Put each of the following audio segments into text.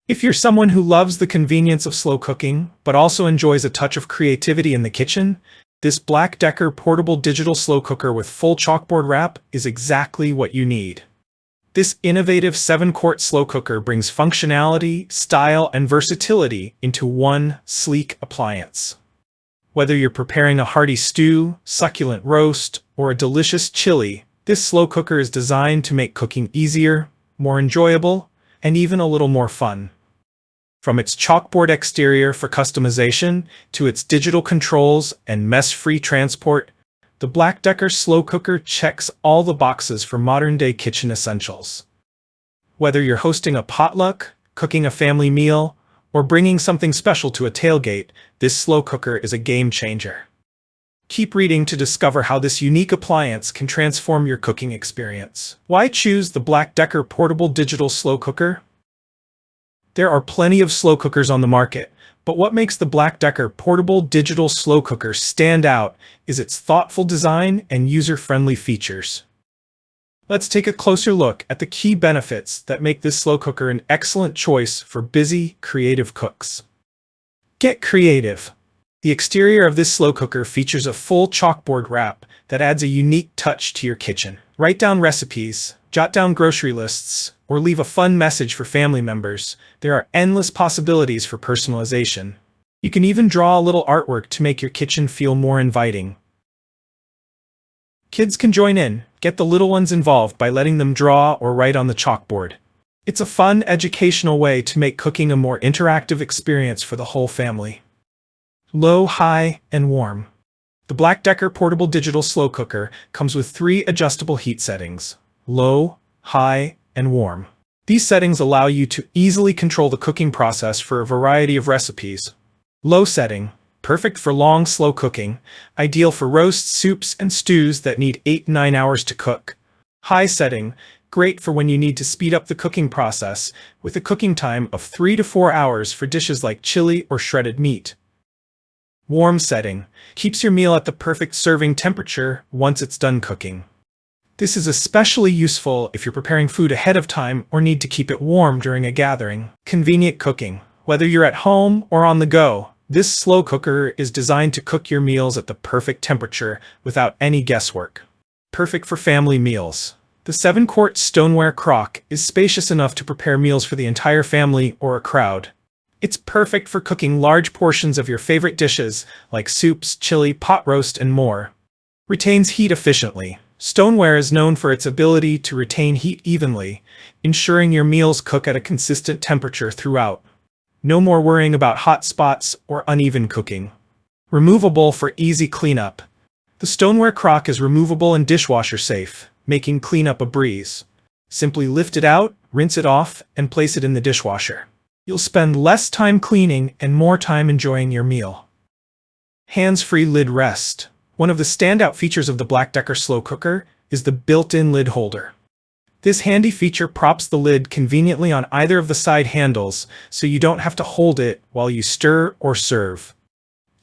If you're someone who loves the convenience of slow cooking, but also enjoys a touch of creativity in the kitchen, this BLACK+DECKER portable digital slow cooker with full chalkboard wrap is exactly what you need. This innovative 7-quart slow cooker brings functionality, style, and versatility into one sleek appliance. Whether you're preparing a hearty stew, succulent roast, or a delicious chili, this slow cooker is designed to make cooking easier, more enjoyable, and even a little more fun. From its chalkboard exterior for customization to its digital controls and mess-free transport, the BLACK+DECKER slow cooker checks all the boxes for modern-day kitchen essentials. Whether you're hosting a potluck, cooking a family meal, or bringing something special to a tailgate, this slow cooker is a game changer. Keep reading to discover how this unique appliance can transform your cooking experience. Why choose the BLACK+DECKER portable digital slow cooker? There are plenty of slow cookers on the market, but what makes the BLACK+DECKER portable digital slow cooker stand out is its thoughtful design and user-friendly features. Let's take a closer look at the key benefits that make this slow cooker an excellent choice for busy, creative cooks. Get creative. The exterior of this slow cooker features a full chalkboard wrap that adds a unique touch to your kitchen. Write down recipes, jot down grocery lists, or leave a fun message for family members. There are endless possibilities for personalization. You can even draw a little artwork to make your kitchen feel more inviting. Kids can join in. Get the little ones involved by letting them draw or write on the chalkboard. It's a fun, educational way to make cooking a more interactive experience for the whole family. Low, high, and warm. The BLACK+DECKER portable digital slow cooker comes with 3 adjustable heat settings: low, high, and warm. These settings allow you to easily control the cooking process for a variety of recipes. Low setting, perfect for long, slow cooking, ideal for roasts, soups, and stews that need 8-9 hours to cook. High setting, great for when you need to speed up the cooking process, with a cooking time of 3 to 4 hours for dishes like chili or shredded meat. Warm setting, keeps your meal at the perfect serving temperature once it's done cooking. This is especially useful if you're preparing food ahead of time or need to keep it warm during a gathering. Convenient cooking. Whether you're at home or on the go, this slow cooker is designed to cook your meals at the perfect temperature without any guesswork. Perfect for family meals. The 7-quart stoneware crock is spacious enough to prepare meals for the entire family or a crowd. It's perfect for cooking large portions of your favorite dishes like soups, chili, pot roast, and more. Retains heat efficiently. Stoneware is known for its ability to retain heat evenly, ensuring your meals cook at a consistent temperature throughout. No more worrying about hot spots or uneven cooking. Removable for easy cleanup. The stoneware crock is removable and dishwasher safe, making cleanup a breeze. Simply lift it out, rinse it off, and place it in the dishwasher. You'll spend less time cleaning and more time enjoying your meal. Hands-free lid rest. One of the standout features of the BLACK+DECKER slow cooker is the built-in lid holder. This handy feature props the lid conveniently on either of the side handles, so you don't have to hold it while you stir or serve.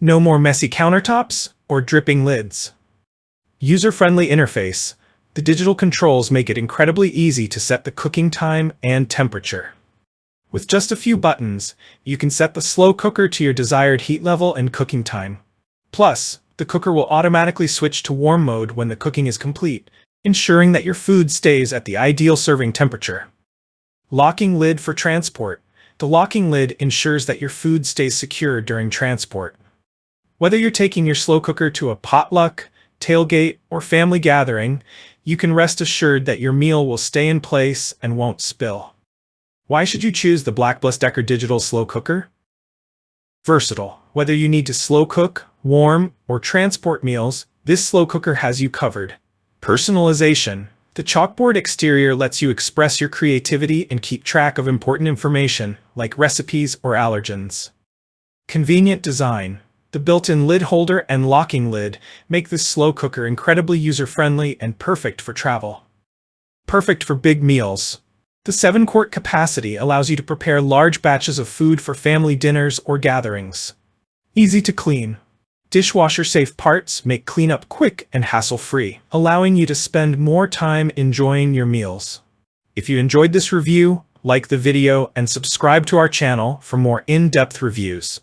No more messy countertops or dripping lids. User-friendly interface. The digital controls make it incredibly easy to set the cooking time and temperature. With just a few buttons, you can set the slow cooker to your desired heat level and cooking time. Plus, the cooker will automatically switch to warm mode when the cooking is complete, ensuring that your food stays at the ideal serving temperature. Locking lid for transport. The locking lid ensures that your food stays secure during transport. Whether you're taking your slow cooker to a potluck, tailgate, or family gathering, you can rest assured that your meal will stay in place and won't spill. Why should you choose the BLACK+DECKER digital slow cooker? Versatile. Whether you need to slow cook, warm, or transport meals, this slow cooker has you covered. Personalization. The Chalkboard Exterior lets you express your creativity and keep track of important information, like recipes or allergens. Convenient design. The built-in lid holder and locking lid make this slow cooker incredibly user-friendly and perfect for travel. Perfect for big meals. The 7-quart capacity allows you to prepare large batches of food for family dinners or gatherings. Easy to clean. Dishwasher-safe parts make cleanup quick and hassle-free, allowing you to spend more time enjoying your meals. If you enjoyed this review, like the video, and subscribe to our channel for more in-depth reviews.